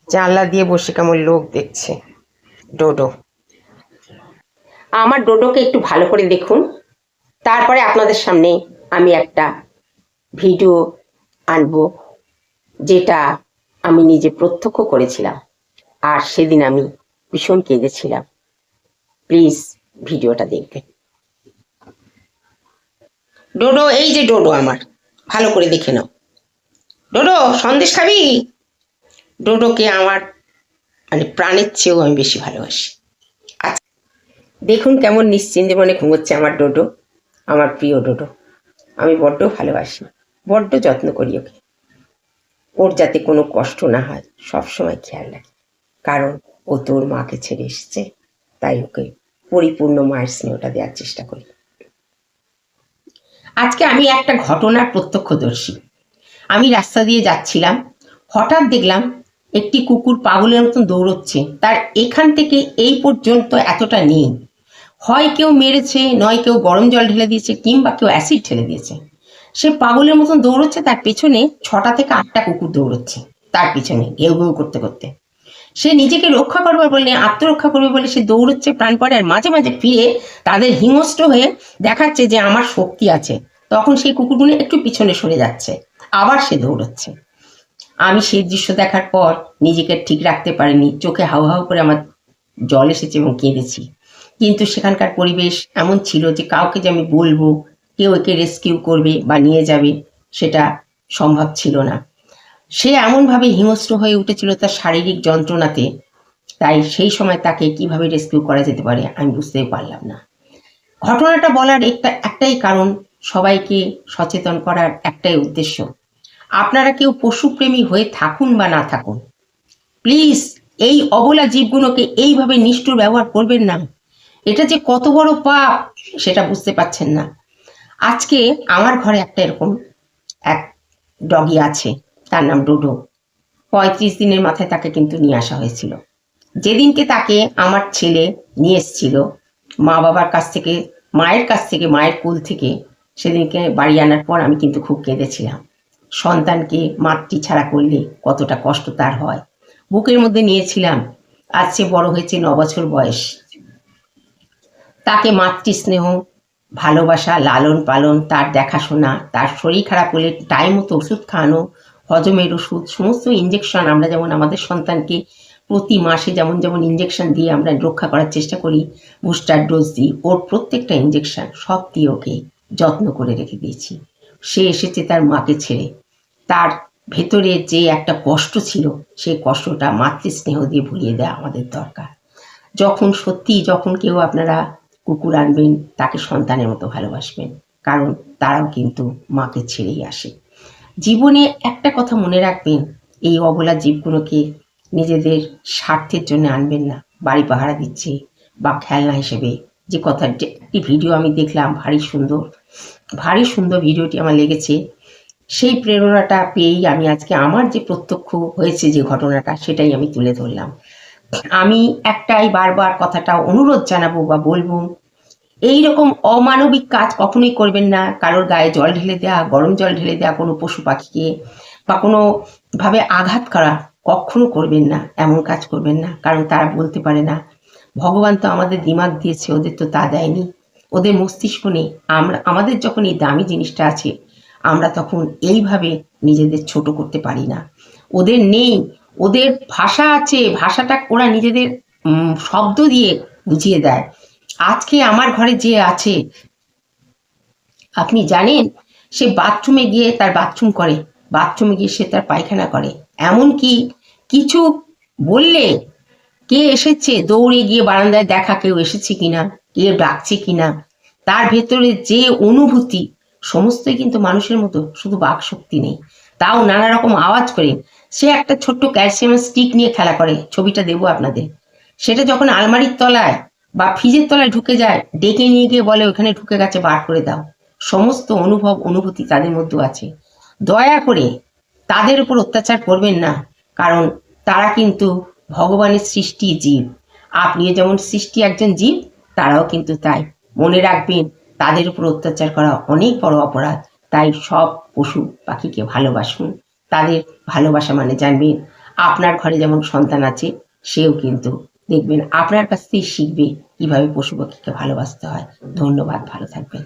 জানলা দিয়ে বসে কেমন লোক দেখছে। ডোডো, আমার ডোডোকে একটু ভালো করে দেখুন, তারপরে আপনাদের সামনে আমি একটা ভিডিও আনবো, যেটা আমি নিজে প্রত্যক্ষ করেছিলাম, আর সেদিন আমি ভীষণ কেঁদেছিলাম। প্লিজ ভিডিওটা দেখবেন। ডোডো, এই যে ডোডো আমার, ভালো করে দেখে নাও। ডোডো, সন্দেশ খাবি? ডোডোকে আমার মানে প্রাণের চেয়েও আমি বেশি ভালোবাসি। আচ্ছা, দেখুন কেমন নিশ্চিন্তে মনে ঘুমোচ্ছে আমার ডোডো, আমার প্রিয় ডোডো। আমি বড্ড ভালোবাসি, বড্ড যত্ন করি ওকে। ওর যাতে কোনো কষ্ট না হয় সবসময় খেয়াল রাখি, কারণ ও তোর মাকে ছেড়ে এসছে, তাই ওকে পরিপূর্ণ মায়ের স্নেহটা দেওয়ার চেষ্টা করি। আজকে আমি একটা ঘটনার প্রত্যক্ষদর্শী। আমি রাস্তা দিয়ে যাচ্ছিলাম, হঠাৎ দেখলাম একটি কুকুর পাগলের মতন দৌড়চ্ছে। তার এখান থেকে এই পর্যন্ত এতটা নেই, হয় কেউ মেরেছে, নয় কেউ গরম জল ঢেলে দিয়েছে, কিংবা কেউ অ্যাসিড ঢেলে দিয়েছে। সে পাগলের মতন দৌড়চ্ছে, তার পেছনে 6টা থেকে 8টা কুকুর দৌড়চ্ছে তার পিছনে ঘেউ ঘেউ করতে করতে। সে নিজেকে রক্ষা করবার বলে, আত্মরক্ষা করবে বলে সে দৌড়চ্ছে প্রাণপণে, আর মাঝে মাঝে ফিরে তাদের হিংস্র হয়ে দেখাচ্ছে যে আমার শক্তি আছে। তখন সেই কুকুরগুলো একটু পিছনে সরে যাচ্ছে, আবার সে দৌড়চ্ছে। আমি সেই দৃশ্য দেখার পর নিজেকে ঠিক রাখতে পারিনি, চোখে হাউ হাউ করে আমার জল এসেছে এবং কেঁদেছি। কিন্তু সেখানকার পরিবেশ এমন ছিল যে কাউকে যে আমি বলবো কেউ একে রেস্কিউ করবে বা নিয়ে যাবে, সেটা সম্ভব ছিল না। সে এমনভাবে হিংস্র হয়ে উঠেছিল তার শারীরিক যন্ত্রণাতে, তাই সেই সময় তাকে কিভাবে রেস্কিউ করা যেতে পারে আমি বুঝতেই পারলাম না। ঘটনাটা বলার একটাই কারণ, সবাইকে সচেতন করার একটাই উদ্দেশ্য। আপনারা কেউ পশুপ্রেমী হয়ে থাকুন বা না থাকুন, প্লিজ এই অবলা জীবগুলোকে এইভাবে নিষ্ঠুর ব্যবহার করবেন না। এটা যে কত বড় পাপ সেটা বুঝতে পারছেন না। আজকে আমার ঘরে একটা এরকম এক ডগি আছে, তার নাম ডোডো। 35 দিনের মাথায় তাকে কিন্তু নিয়ে আসা হয়েছিল। যেদিনকে তাকে আমার ছেলে নিয়ে এসেছিল মা বাবার কাছ থেকে, মায়ের কোল থেকে, সেদিনকে বাড়ি আনার পর আমি কিন্তু খুব কেঁদেছিলাম। সন্তানকে মাতৃ ছাড়া করলে কতটা কষ্ট তার হয়। বুকের মধ্যে নিয়েছিলাম, আজ সে বড় হয়েছে, 9 বছর বয়স। তাকে মাতৃস্নেহ, ভালোবাসা, লালন পালন, তার দেখাশোনা, তার শরীর খারাপ হলে টাইম মতো ওষুধ খাওয়ানো, হজমের ওষুধ, সমস্ত ইঞ্জেকশন। আমরা যেমন আমাদের সন্তানকে প্রতি মাসে যেমন যেমন ইঞ্জেকশন দিয়ে আমরা রক্ষা করার চেষ্টা করি, বুস্টার ডোজ দিই, ওর প্রত্যেকটা ইঞ্জেকশন সব দিয়ে ওকে যত্ন করে রেখে দিয়েছি। সে এসেছে তার মাকে ছেড়ে। তার ভেতরে যে একটা কষ্ট ছিল, সেই কষ্টটা মাতৃস্নেহ দিয়ে ভুলিয়ে দেওয়া আমাদের দরকার। যখন কেউ আপনারা কুকুর আনবেন, তাকে সন্তানের মতো ভালোবাসবেন, কারণ তারাও কিন্তু মাকে ছেড়েই আসে। জীবনে একটা কথা মনে রাখবেন, এই অবলা জীবগুলোকে নিজেদের স্বার্থের জন্য আনবেন না। বাড়ি পাহারা দিচ্ছে বা খেলনা হিসেবে, যে একটি ভিডিও আমি দেখলাম, ভারী সুন্দর ভিডিওটি আমার লেগেছে। সেই প্রেরণাটা পেয়েই আমি আজকে আমার যে প্রত্যক্ষ হয়েছে যে ঘটনাটা, সেটাই আমি তুলে ধরলাম। আমি একটাই বারবার কথাটা অনুরোধ জানাবো বা বলবো, এইরকম অমানবিক কাজ কখনোই করবেন না। কারোর গায়ে জল ঢেলে দেওয়া, গরম জল ঢেলে দেওয়া, কোনো পশু পাখিকে বা কোনোভাবে আঘাত করা কখনো করবেন না। এমন কাজ করবেন না, কারণ তারা বলতে পারে না। ভগবান তো আমাদের দিমাগ দিয়েছে, ওদের তো তা দেয়নি, ওদের মস্তিষ্ক নেই। আমাদের যখন এই দামি জিনিসটা আছে, আমরা তখন এইভাবে নিজেদের ছোট করতে পারি না। ওদের নেই, ওদের ভাষা আছে, ভাষাটা ওরা নিজেদের শব্দ দিয়ে বুঝিয়ে দেয়। আজকে আমার ঘরে যে আছে, আপনি জানেন, সে বাথরুমে গিয়ে তার বাথরুম করে, বাথরুমে গিয়ে সে তার পায়খানা করে। এমনকি কিছু বললে, কে এসেছে দৌড়ে গিয়ে বারান্দায় দেখা কেউ এসেছে কিনা, কেউ ডাকছে কিনা, তার ভেতরে যে অনুভূতি, সমস্তই কিন্তু মানুষের মতো, শুধু বাক শক্তি নেই। তাও নানা রকম আওয়াজ করে সে একটা ছোট্ট ক্যালসিয়াম স্টিক নিয়ে খেলা করে, ছবিটা দেবো আপনাদের। সেটা যখন আলমারির তলায় বা ফ্রিজের তলায় ঢুকে যায়, ডেকে নিয়ে গিয়ে বলে ওখানে ঢুকে গেছে, বার করে দাও। সমস্ত অনুভূতি তাদের মধ্যে আছে। দয়া করে তাদের উপর অত্যাচার করবেন না, কারণ তারা কিন্তু ভগবানের সৃষ্টি জীব। আপনিও যেমন সৃষ্টি একজন জীব, তারাও কিন্তু তাই। মনে রাখবেন, তাদের উপর অত্যাচার করা অনেক বড় অপরাধ। তাই সব পশু পাখিকে ভালোবাসুন। তাদের ভালোবাসা মানে জানবেন আপনার ঘরে যেমন সন্তান আছে, সেও কিন্তু দেখবেন আপনার কাছ থেকেই শিখবে কিভাবে পশু পাখিকে ভালোবাসতে হয়। ধন্যবাদ, ভালো থাকবেন।